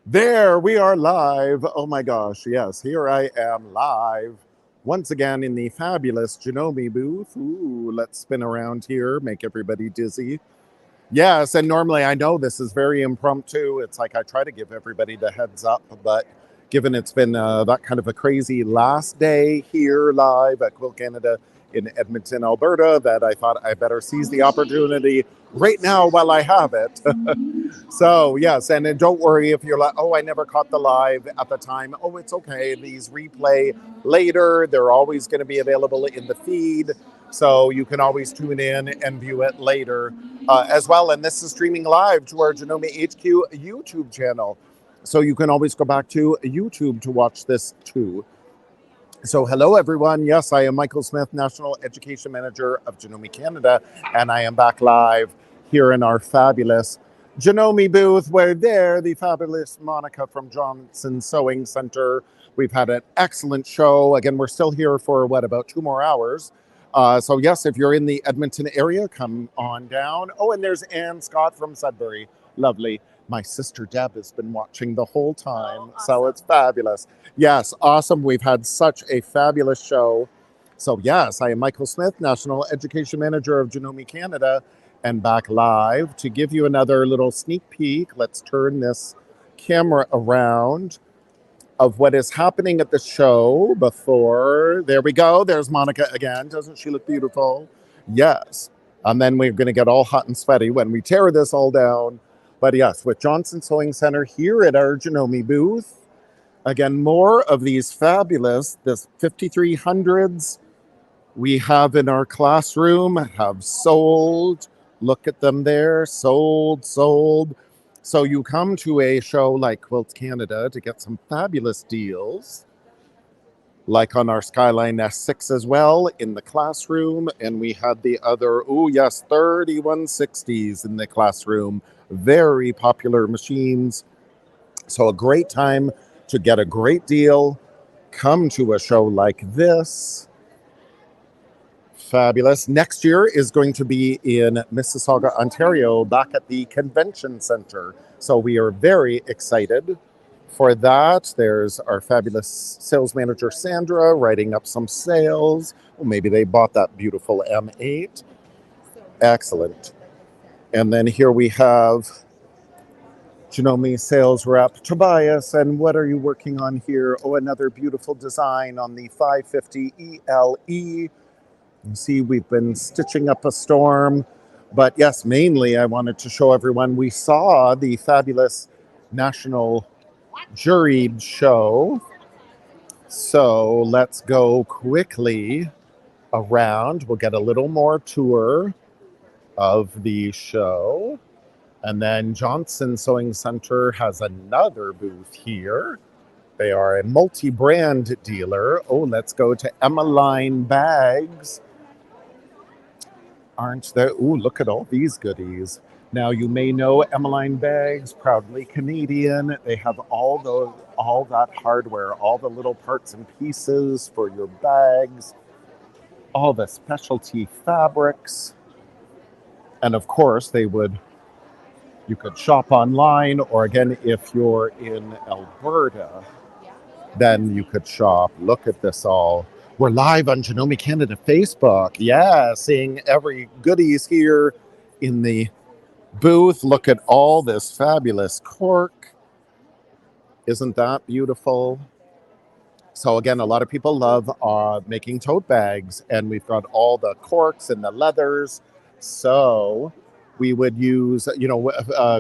There we are live. Oh my gosh, yes, here I am live once again in the fabulous Janome booth. Ooh, let's spin around here, make everybody dizzy. Yes, and normally I know this is very impromptu. It's like I try to give everybody the heads up, but given it's been that kind of a crazy last day here live at Quilt Canada in Edmonton, Alberta, that I thought I better seize the opportunity right now while I have it. So, yes, and then don't worry if you're like, oh, I never caught the live at the time. Oh, it's okay. These replay later. They're always going to be available in the feed. So you can always tune in and view it later as well. And this is streaming live to our Janome HQ YouTube channel. So you can always go back to YouTube to watch this too. So, hello everyone. Yes, I am Michael Smith, National Education Manager of Janome Canada, and I am back live here in our fabulous Janome booth, where the fabulous Monica from Johnson Sewing Center. We've had an excellent show. Again, we're still here for about 2 more hours. So, yes, if you're in the Edmonton area, come on down. Oh, and there's Ann Scott from Sudbury. Lovely. My sister Deb has been watching the whole time, awesome. So it's fabulous. Yes, awesome. We've had such a fabulous show. So, yes, I am Michael Smith, National Education Manager of Janome Canada, and back live to give you another little sneak peek. Let's turn this camera around of what is happening at the show before. There we go. There's Monica again. Doesn't she look beautiful? Yes. And then we're going to get all hot and sweaty when we tear this all down. But yes, with Johnson Sewing Center here at our Janome booth. Again, more of these fabulous, this 5300s we have in our classroom have sold. Look at them there, sold. So you come to a show like Quilt Canada to get some fabulous deals, like on our Skyline S6 as well in the classroom. And we had the other, 3160s in the classroom. Very popular machines. So a great time to get a great deal. Come to a show like this. Fabulous. Next year is going to be in Mississauga, Ontario, back at the Convention Center. So we are very excited for that. There's our fabulous sales manager, Sandra, writing up some sales. Well, maybe they bought that beautiful M8. Excellent. And then here we have Janome sales rep Tobias. And what are you working on here? Oh, another beautiful design on the 550 ELE. You see, we've been stitching up a storm. But yes, mainly I wanted to show everyone we saw the fabulous national juried show. So let's go quickly around. We'll get a little more tour of the show. And then Johnson Sewing Center has another booth here. They are a multi-brand dealer. Oh, let's go to Emmeline Bags. Aren't there? Ooh, look at all these goodies. Now, you may know Emmeline Bags, proudly Canadian. They have all that hardware, all the little parts and pieces for your bags, all the specialty fabrics. And of course, you could shop online, or again, if you're in Alberta, then you could shop. Look at this all. We're live on Janome Canada Facebook. Yeah, seeing every goodies here in the booth. Look at all this fabulous cork. Isn't that beautiful? So again, a lot of people love making tote bags, and we've got all the corks and the leathers. So we would use,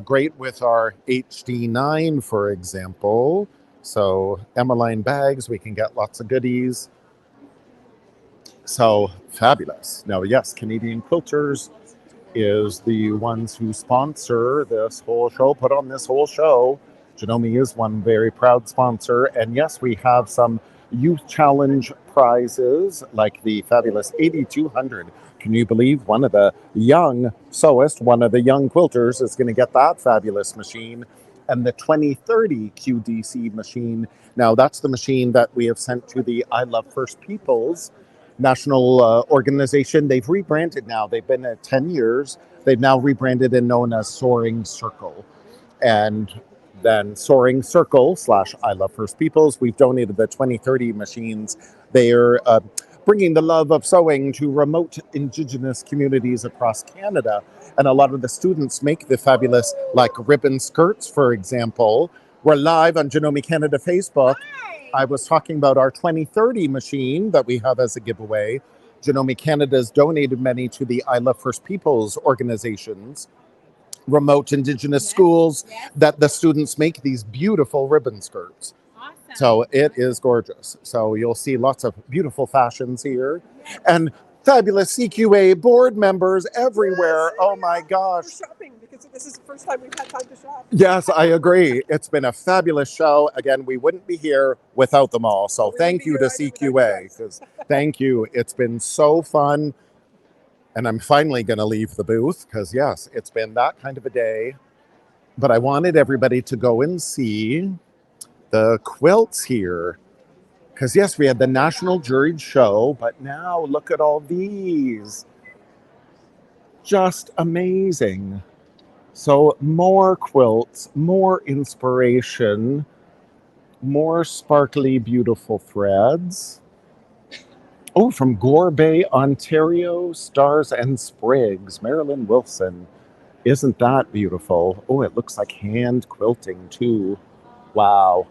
great with our HD9, for example. So Emmeline Bags, we can get lots of goodies. So fabulous. Now, yes, Canadian Quilters is the ones who sponsor this whole show, put on this whole show. Janome is one very proud sponsor. And yes, we have some youth challenge prizes like the fabulous 8200. Can you believe one of the young sewists, one of the young quilters is going to get that fabulous machine? And the 2030 QDC machine. Now, that's the machine that we have sent to the I Love First Peoples national organization. They've rebranded now. They've been at 10 years. They've now rebranded and known as Soaring Circle. And Then Soaring Circle / I Love First Peoples. We've donated the 2030 machines. They're bringing the love of sewing to remote Indigenous communities across Canada. And a lot of the students make the fabulous, like ribbon skirts, for example. We're live on Janome Canada Facebook. Hi. I was talking about our 2030 machine that we have as a giveaway. Janome Canada has donated many to the I Love First Peoples organizations, remote Indigenous schools, that the students make these beautiful ribbon skirts. Awesome. So it is gorgeous. So you'll see lots of beautiful fashions here and fabulous CQA board members everywhere. Yes, oh my gosh. We're shopping because this is the first time we've had time to shop. Yes, I agree. It's been a fabulous show. Again, we wouldn't be here without them all. So thank you to CQA. Because thank you. It's been so fun. And I'm finally going to leave the booth because, yes, it's been that kind of a day. But I wanted everybody to go and see the quilts here. Because, yes, we had the National Juried Show, but now look at all these. Just amazing. So more quilts, more inspiration, more sparkly, beautiful threads. Oh, from Gore Bay, Ontario, Stars and Sprigs, Marilyn Wilson. Isn't that beautiful? Oh, it looks like hand quilting too. Wow.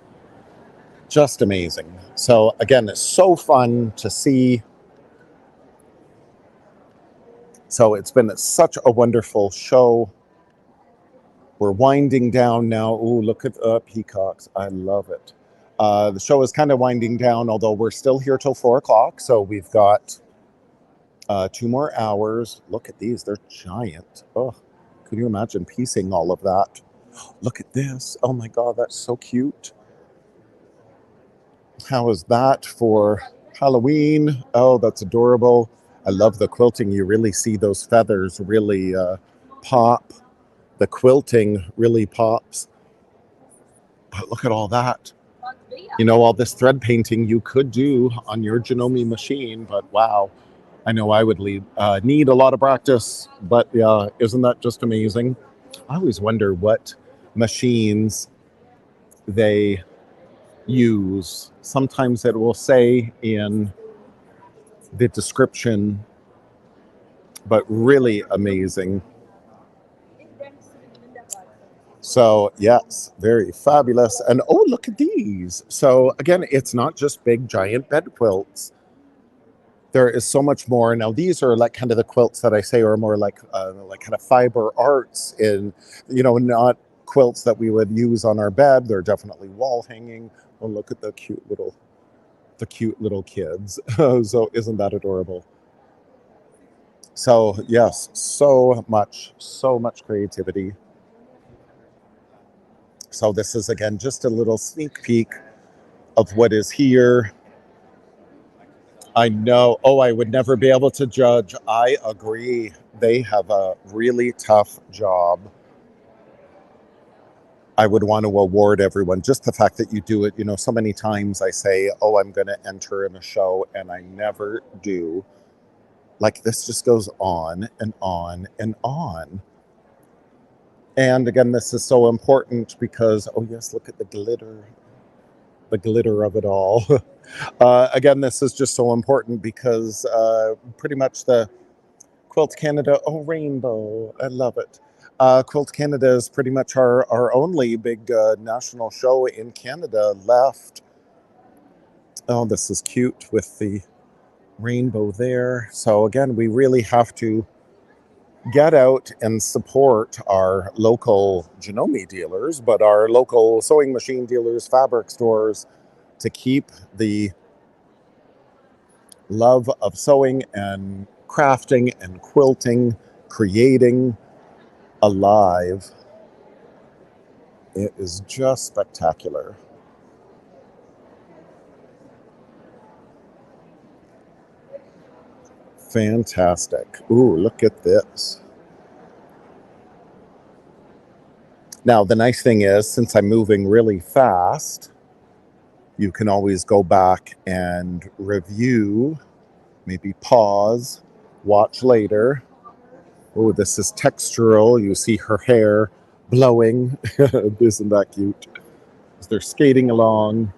Just amazing. So again, it's so fun to see. So it's been such a wonderful show. We're winding down now. Oh, look at the peacocks. I love it. The show is kind of winding down, although we're still here till 4 o'clock. So we've got 2 more hours. Look at these. They're giant. Oh, could you imagine piecing all of that? Look at this. Oh my God, that's so cute. How is that for Halloween? Oh, that's adorable. I love the quilting. You really see those feathers really pop. The quilting really pops. But look at all that. You know, all this thread painting you could do on your Janome machine, but wow. I know I would need a lot of practice, but yeah, isn't that just amazing? I always wonder what machines they use. Sometimes it will say in the description, but really amazing. So yes, very fabulous. And oh, look at these. So again, it's not just big giant bed quilts. There is so much more. Now these are like kind of the quilts that I say are more like kind of fiber arts, in, you know, not quilts that we would use on our bed. They're definitely wall hanging. Oh, look at the cute little kids. So isn't that adorable? So yes, so much creativity. So this is, again, just a little sneak peek of what is here. I know, oh, I would never be able to judge. I agree. They have a really tough job. I would want to award everyone. Just the fact that you do it, you know, so many times I say, oh, I'm going to enter in a show, and I never do. Like, this just goes on and on and on. And again, this is so important because, oh yes, look at the glitter of it all. Again, this is just so important because pretty much the Quilt Canada, oh, rainbow, I love it. Quilt Canada is pretty much our only big national show in Canada left. Oh, this is cute with the rainbow there. So again, we really have to get out and support our local Janome dealers, but our local sewing machine dealers, fabric stores, to keep the love of sewing and crafting and quilting, creating alive. It is just spectacular. Fantastic. Ooh, look at this. Now, the nice thing is, since I'm moving really fast, you can always go back and review, maybe pause, watch later. Oh, this is textural. You see her hair blowing. Isn't that cute? As they're skating along.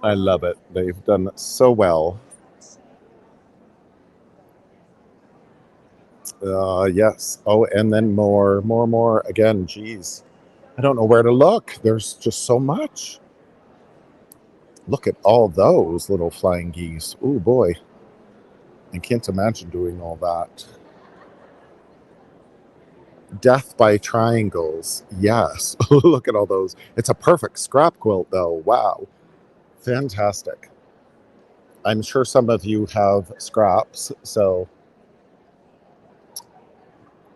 I love it. They've done so well. Yes. Oh, and then more. Again, geez. I don't know where to look. There's just so much. Look at all those little flying geese. Oh, boy. I can't imagine doing all that. Death by triangles. Yes. Look at all those. It's a perfect scrap quilt, though. Wow. Fantastic. I'm sure some of you have scraps, so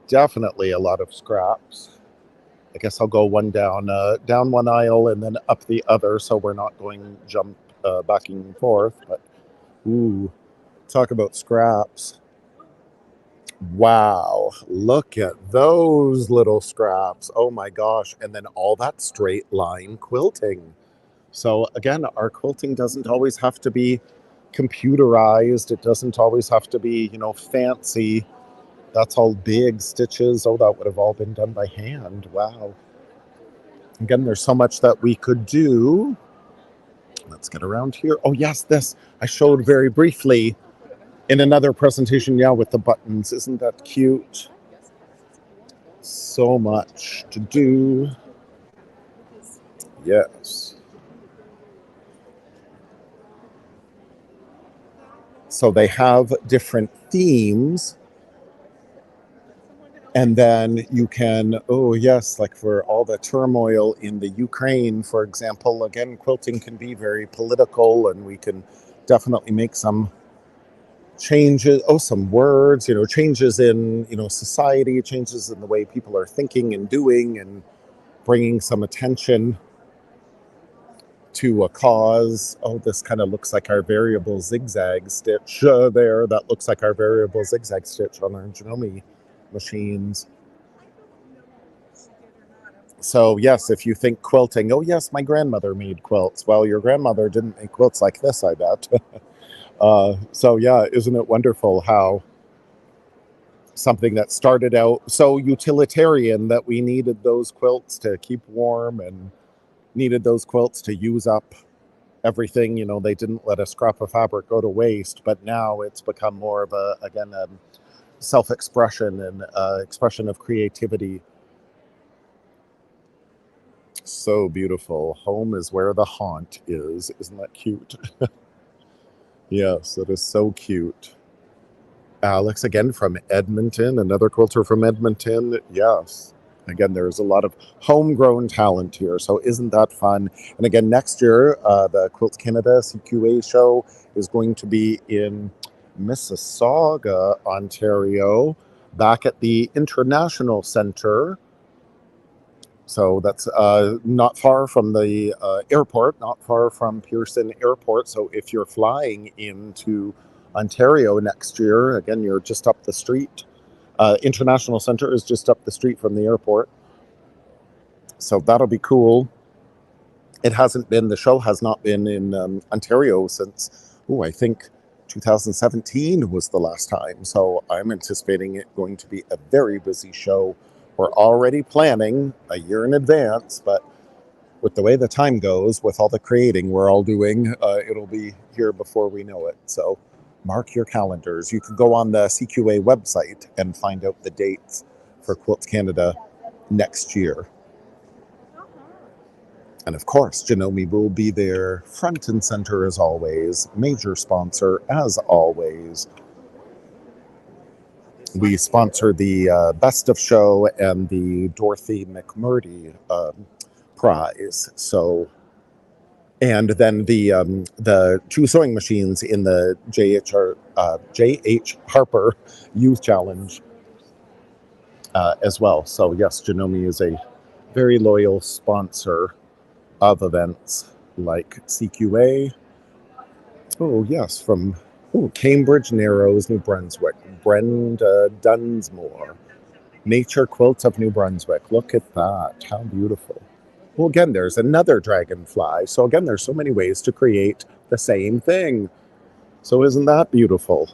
definitely a lot of scraps. I guess I'll go one down one aisle and then up the other, so we're not going back and forth. But ooh, talk about scraps. Wow, look at those little scraps. Oh my gosh. And then all that straight line quilting. So again, our quilting doesn't always have to be computerized. It doesn't always have to be, fancy. That's all big stitches. Oh, that would have all been done by hand. Wow. Again, there's so much that we could do. Let's get around here. Oh, yes, this I showed very briefly in another presentation, yeah, with the buttons. Isn't that cute? So much to do. Yes. So they have different themes. And then you can, oh, yes, like for all the turmoil in the Ukraine, for example, again, quilting can be very political, and we can definitely make some changes, some words, changes in, society, changes in the way people are thinking and doing, and bringing some attention to a cause. Oh, this kind of looks like our variable zigzag stitch there. That looks like our variable zigzag stitch on our Janome machines. So yes, if you think quilting, oh yes, my grandmother made quilts. Well, your grandmother didn't make quilts like this, I bet. So yeah, isn't it wonderful how something that started out so utilitarian that we needed those quilts to keep warm and needed those quilts to use up everything. They didn't let a scrap of fabric go to waste, but now it's become more of a self-expression and expression of creativity. So beautiful. Home is where the haunt is. Isn't that cute? Yes, it is so cute. Alex, again from Edmonton, another quilter from Edmonton. Yes. Again, there's a lot of homegrown talent here. So isn't that fun? And again, next year, the Quilt Canada CQA show is going to be in Mississauga, Ontario, back at the International Centre. So that's not far from the airport, not far from Pearson Airport. So if you're flying into Ontario next year, again, you're just up the street. International Centre is just up the street from the airport. So that'll be cool. The show has not been in Ontario since, I think 2017 was the last time. So I'm anticipating it going to be a very busy show. We're already planning a year in advance, but with the way the time goes, with all the creating we're all doing, it'll be here before we know it. So mark your calendars. You can go on the CQA website and find out the dates for Quilt Canada next year. And of course, Janome will be there front and center as always, major sponsor as always. We sponsor the Best of Show and the Dorothy McMurdy prize. So, and then the two sewing machines in the J.H. Harper Youth Challenge as well. So yes, Janome is a very loyal sponsor of events like CQA. Oh yes, from Cambridge Narrows, New Brunswick. Brenda Dunsmore. Nature Quilts of New Brunswick. Look at that. How beautiful. Well, again, there's another dragonfly. So again, there's so many ways to create the same thing. So isn't that beautiful?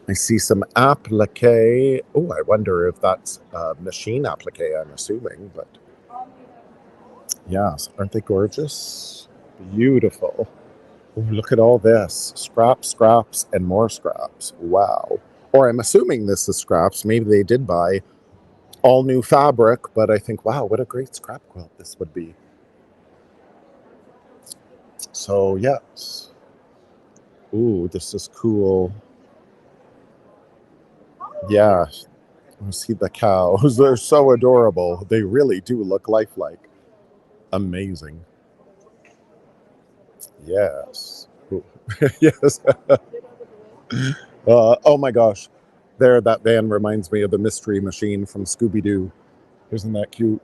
I see some applique. Oh, I wonder if that's machine applique, I'm assuming, but yes, aren't they gorgeous? Beautiful. Oh, look at all this. Scraps, scraps, and more scraps. Wow. Or I'm assuming this is scraps. Maybe they did buy all new fabric, but I think, wow, what a great scrap quilt this would be. So, yes. Ooh, this is cool. Yeah. See the cows. They're so adorable. They really do look lifelike. Amazing. Yes. Ooh. Yes. Oh my gosh. There, that van reminds me of the Mystery Machine from Scooby-Doo. Isn't that cute?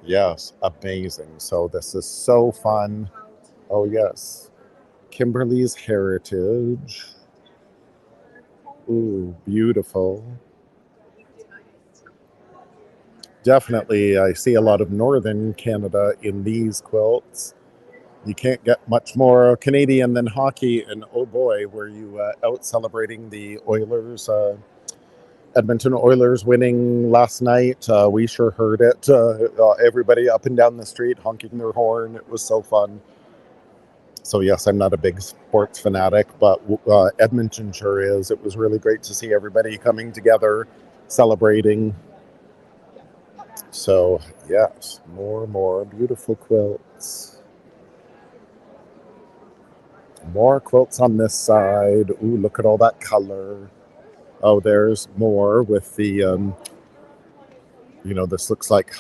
Yes, amazing. So this is so fun. Oh yes. Kimberly's Heritage. Ooh, beautiful. Definitely, I see a lot of northern Canada in these quilts. You can't get much more Canadian than hockey. And oh boy, were you out celebrating the Oilers, Edmonton Oilers winning last night. We sure heard it. Everybody up and down the street honking their horn. It was so fun. So yes, I'm not a big sports fanatic, but Edmonton sure is. It was really great to see everybody coming together, celebrating. So yes, more beautiful quilts. More quilts on this side. Ooh, look at all that color. Oh, there's more with the, this looks like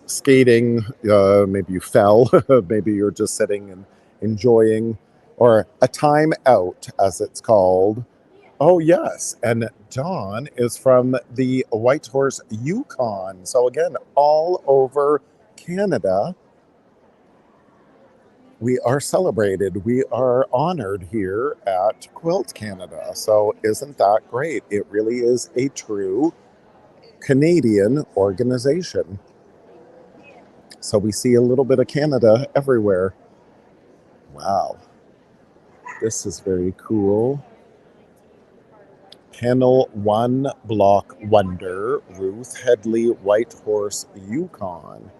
skating. Maybe you fell. Maybe you're just sitting and enjoying, or a time out, as it's called. Oh, yes. And Dawn is from the Whitehorse, Yukon. So, again, all over Canada, we are celebrated. We are honored here at Quilt Canada. So, isn't that great? It really is a true Canadian organization. So, we see a little bit of Canada everywhere. Wow. This is very cool. Panel 1 Block Wonder, Ruth Headley Whitehorse, Yukon.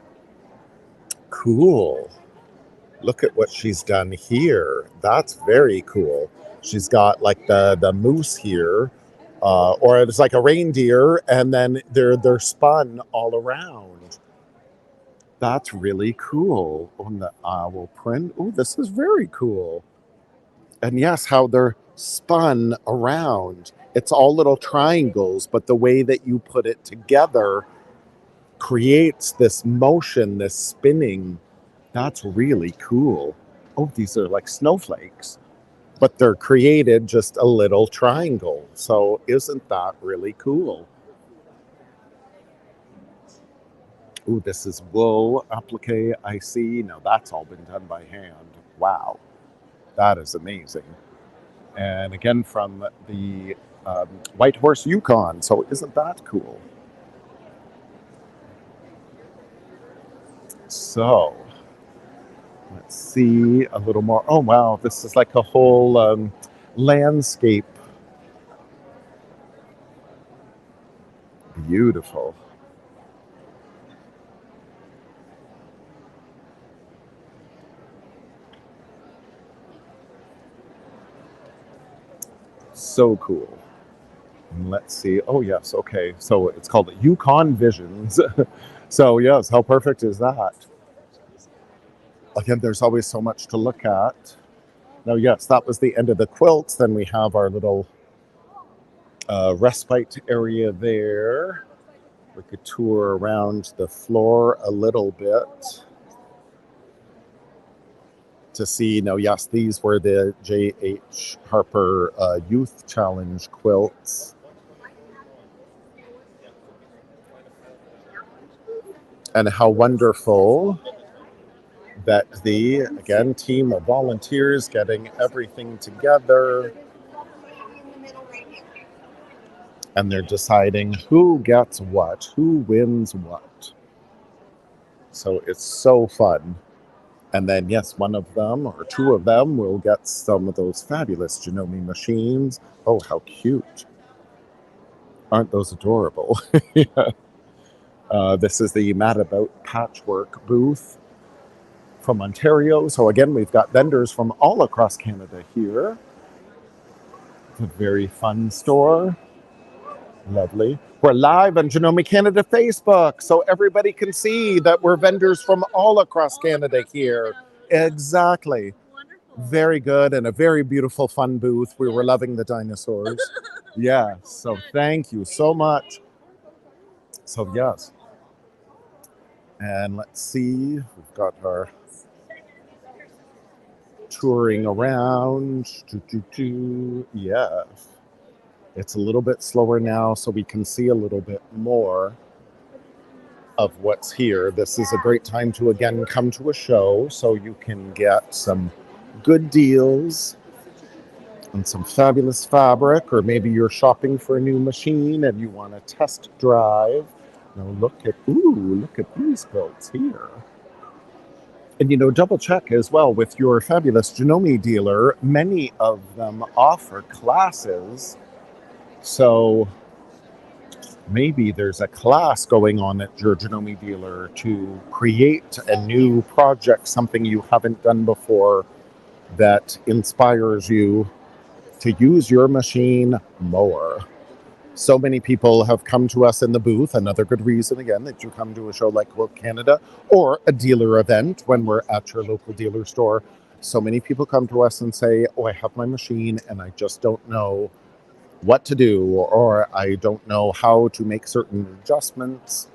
Cool. Look at what she's done here. That's very cool. She's got like the moose here, or it's like a reindeer, and then they're spun all around. That's really cool. On the owl print. Oh, this is very cool. And yes, how they're spun around. It's all little triangles, but the way that you put it together creates this motion, this spinning. That's really cool. Oh, these are like snowflakes, but they're created just a little triangle. So isn't that really cool? Oh, this is wool applique. I see. Now that's all been done by hand. Wow, that is amazing. And again from the Whitehorse, Yukon. So isn't that cool? So let's see a little more. Oh wow, this is like a whole landscape. Beautiful. So cool. Let's see. Oh, yes. Okay. So it's called Yukon Visions. So, yes, how perfect is that? Again, there's always so much to look at. Now, yes, that was the end of the quilts. Then we have our little respite area there. We could tour around the floor a little bit to see. Now, yes, these were the J.H. Harper Youth Challenge quilts. And how wonderful that the, again, team of volunteers getting everything together. And they're deciding who gets what, who wins what. So it's so fun. And then, yes, one of them or two of them will get some of those fabulous Janome machines. Oh, how cute. Aren't those adorable? Yeah. This is the Mad About Patchwork booth from Ontario. So again, we've got vendors from all across Canada here. It's a very fun store. Lovely. We're live on Janome Canada Facebook, so everybody can see that we're vendors from all across Canada here. Exactly. Very good, and a very beautiful, fun booth. We were loving the dinosaurs. Yeah, so thank you so much. So, yes. And let's see, we've got our touring around. Yes. It's a little bit slower now, so we can see a little bit more of what's here. This is a great time to, again, come to a show so you can get some good deals and some fabulous fabric, or maybe you're shopping for a new machine and you want to test drive. Now look at these quilts here. And double check as well with your fabulous Janome dealer. Many of them offer classes, so maybe there's a class going on at your Janome dealer to create a new project, something you haven't done before, that inspires you to use your machine more. So many people have come to us in the booth. Another good reason, again, that you come to a show like Quilt Canada or a dealer event when we're at your local dealer store. So many people come to us and say, oh, I have my machine and I just don't know what to do, or I don't know how to make certain adjustments.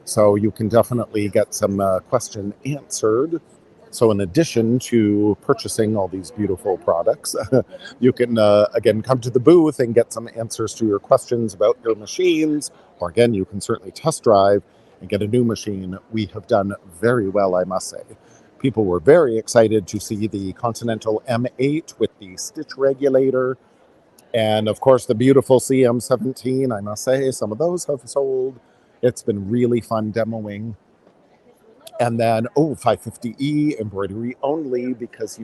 So you can definitely get some question answered. So in addition to purchasing all these beautiful products, you can, again, come to the booth and get some answers to your questions about your machines. Or again, you can certainly test drive and get a new machine. We have done very well, I must say. People were very excited to see the Continental M8 with the stitch regulator. And of course, the beautiful CM17, I must say, some of those have sold. It's been really fun demoing. And then, 550E embroidery only, because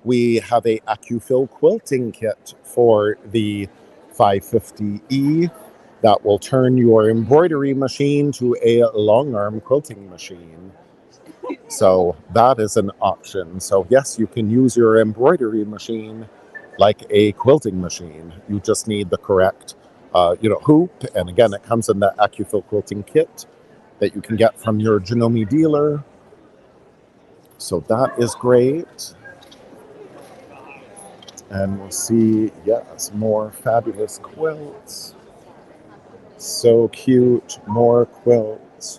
we have a AccuFill quilting kit for the 550E that will turn your embroidery machine to a long arm quilting machine. So that is an option. So yes, you can use your embroidery machine like a quilting machine. You just need the correct, hoop. And again, it comes in the AccuFill quilting kit that you can get from your Janome dealer. So that is great. And we'll see, yes, more fabulous quilts. So cute, more quilts.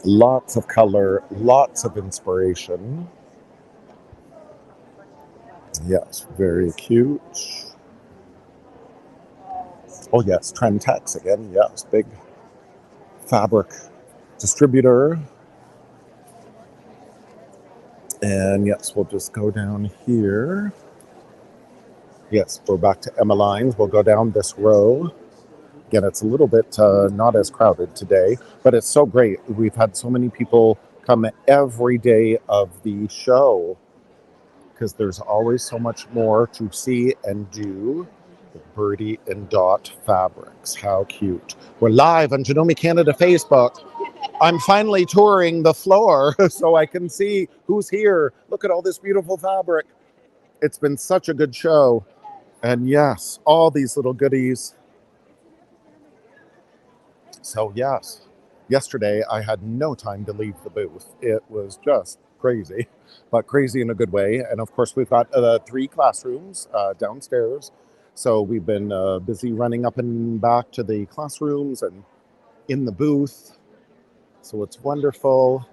Lots of color, lots of inspiration. Yes, very cute. Oh yes, Trentex again, yes, big fabric distributor. And yes, we'll just go down here. Yes, we're back to Emmeline's. We'll go down this row. Again, it's a little bit not as crowded today, but it's so great. We've had so many people come every day of the show because there's always so much more to see and do. Birdie and Dot Fabrics. How cute. We're live on Janome Canada Facebook. I'm finally touring the floor so I can see who's here. Look at all this beautiful fabric. It's been such a good show. And yes, all these little goodies. So yes, yesterday I had no time to leave the booth. It was just crazy, but crazy in a good way. And of course, we've got 3 classrooms downstairs. So we've been busy running up and back to the classrooms and in the booth. So it's wonderful.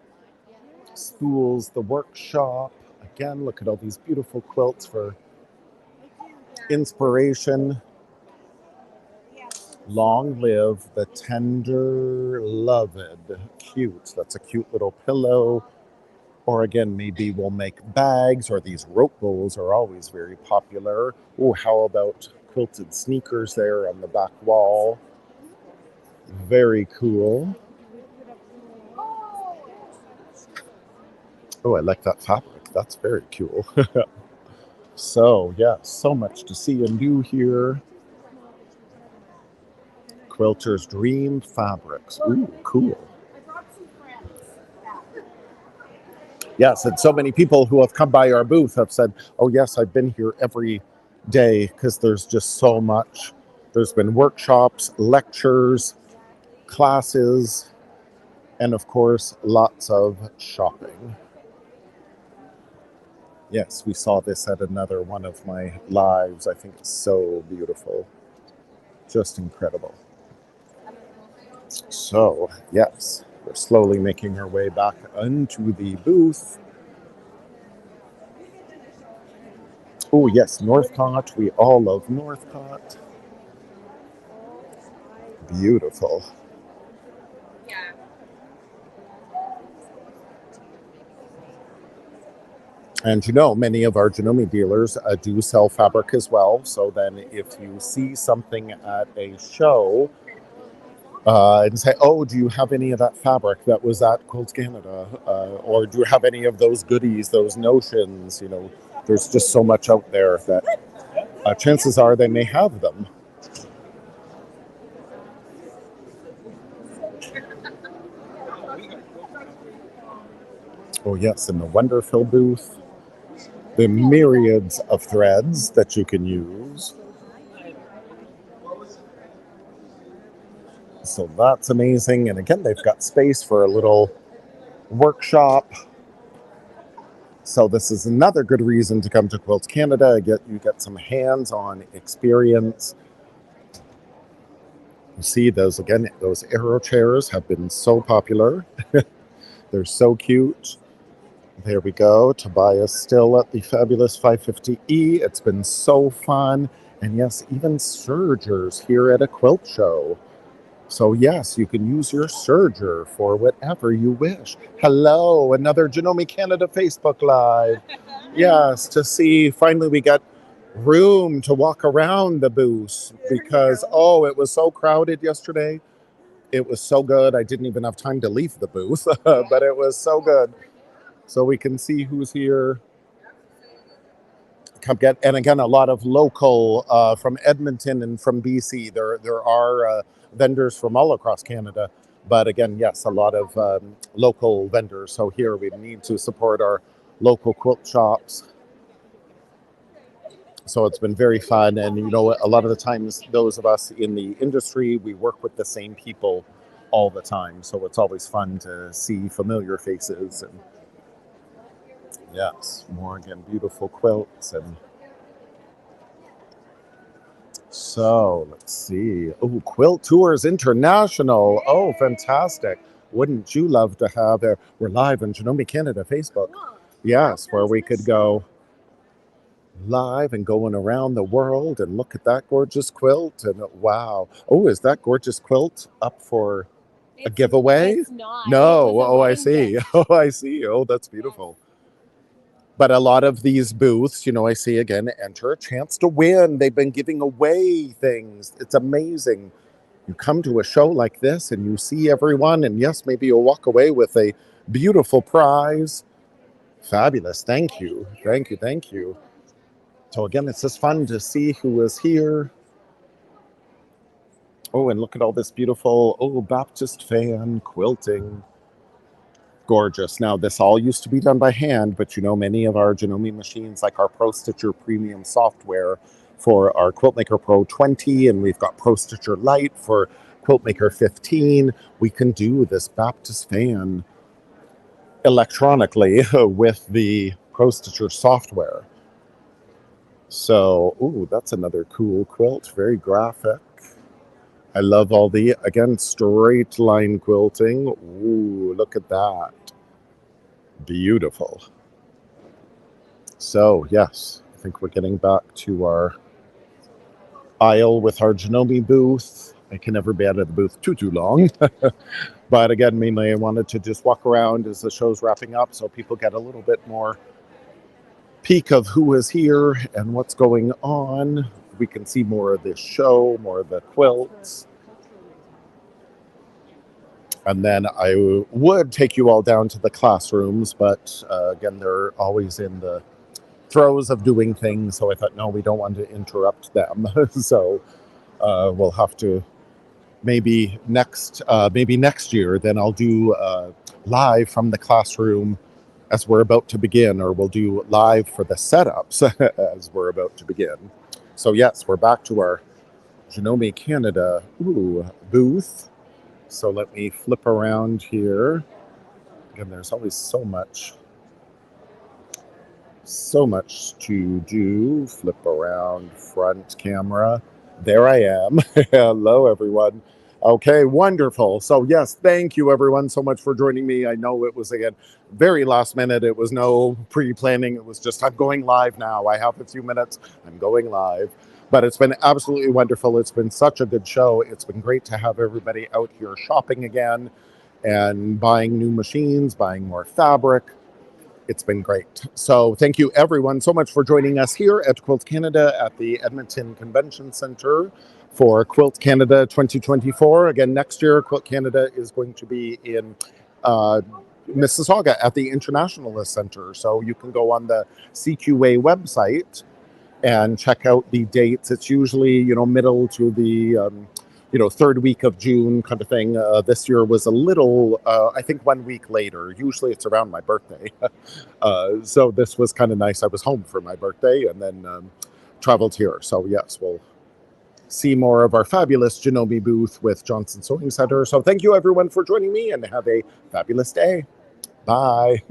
Schools, the workshop. Again, look at all these beautiful quilts for inspiration. Long live the tender loved. Cute. That's a cute little pillow. Or again, maybe we'll make bags, or these rope bowls are always very popular. Oh, how about quilted sneakers there on the back wall? Very cool. Oh, I like that fabric. That's very cool. So, yeah, so much to see and do here. Quilter's Dream Fabrics. Ooh, cool. Yes, and so many people who have come by our booth have said, oh, yes, I've been here every day because there's just so much. There's been workshops, lectures, classes, and of course, lots of shopping. Yes, we saw this at another one of my lives. I think it's so beautiful. Just incredible. So, yes, we're slowly making our way back into the booth. Oh, yes, Northcott. We all love Northcott. Beautiful. And you know, many of our Janome dealers do sell fabric as well. So then if you see something at a show and say, oh, do you have any of that fabric that was at Quilt Canada? Or do you have any of those goodies, those notions? You know, there's just so much out there that chances are they may have them. Oh, yes, in the Wonderfill booth, the myriads of threads that you can use. So that's amazing. And again, they've got space for a little workshop. So this is another good reason to come to Quilt Canada. You get some hands-on experience. You see those arrow chairs have been so popular. They're so cute. There we go. Tobias still at the fabulous 550E. It's been so fun. And yes, even sergers here at a quilt show. So yes, you can use your serger for whatever you wish. Hello, another Janome Canada Facebook Live. Yes, to see, finally we got room to walk around the booth because, oh, it was so crowded yesterday. It was so good. I didn't even have time to leave the booth, but it was so good. So we can see who's here. And again, a lot of local from Edmonton and from BC. There are vendors from all across Canada, but again, yes, a lot of local vendors. So here we need to support our local quilt shops. So it's been very fun, and you know, a lot of the times, those of us in the industry, we work with the same people all the time. So it's always fun to see familiar faces and. Yes, more again, beautiful quilts. And so let's see. Oh, Quilt Tours International. Oh, fantastic. Wouldn't you love to have there? We're live on Janome Canada Facebook. Yes, where we could go live and going around the world and look at that gorgeous quilt. And wow. Oh, is that gorgeous quilt up for a giveaway? It's not. No. Oh, I see. Oh, I see. Oh, that's beautiful. But a lot of these booths, you know, I see again, enter a chance to win. They've been giving away things. It's amazing. You come to a show like this and you see everyone, and yes, maybe you'll walk away with a beautiful prize. Fabulous. Thank you. Thank you. Thank you. So again, it's just fun to see who is here. Oh, and look at all this beautiful, Baptist fan quilting. Gorgeous. Now, this all used to be done by hand, but you know, many of our Janome machines, like our Pro Stitcher Premium software for our Quiltmaker Pro 20, and we've got Pro Stitcher Lite for Quiltmaker 15, we can do this Baptist fan electronically with the Pro Stitcher software. So, ooh, that's another cool quilt, very graphic. I love all the, again, straight line quilting. Ooh, look at that. Beautiful. So, yes, I think we're getting back to our aisle with our Janome booth. I can never be out of the booth too long. But again, mainly I wanted to just walk around as the show's wrapping up so people get a little bit more peek of who is here and what's going on. We can see more of this show, more of the quilts. And then I would take you all down to the classrooms, but again, they're always in the throes of doing things. So I thought, no, we don't want to interrupt them. So we'll have to maybe next year. Then I'll do live from the classroom as we're about to begin, or we'll do live for the setups as we're about to begin. So yes, we're back to our Janome Canada booth. So let me flip around here. Again, there's always so much to do. Flip around, front camera. There I am. Hello, everyone. Okay, wonderful. So yes, thank you everyone so much for joining me. I know it was, again, very last minute. It was no pre-planning. It was just, I'm going live now. I have a few minutes. I'm going live. But it's been absolutely wonderful. It's been such a good show. It's been great to have everybody out here shopping again and buying new machines, buying more fabric. It's been great. So thank you everyone so much for joining us here at Quilt Canada at the Edmonton Convention Center for Quilt Canada 2024. Again, next year, Quilt Canada is going to be in Mississauga at the Internationalist Center. So you can go on the CQA website and check out the dates. It's usually, middle to the, third week of June kind of thing. This year was a little, I think 1 week later. Usually it's around my birthday. So this was kind of nice. I was home for my birthday and then traveled here. So yes, we'll see more of our fabulous Janome booth with Johnson Sewing Center. So thank you everyone for joining me and have a fabulous day. Bye.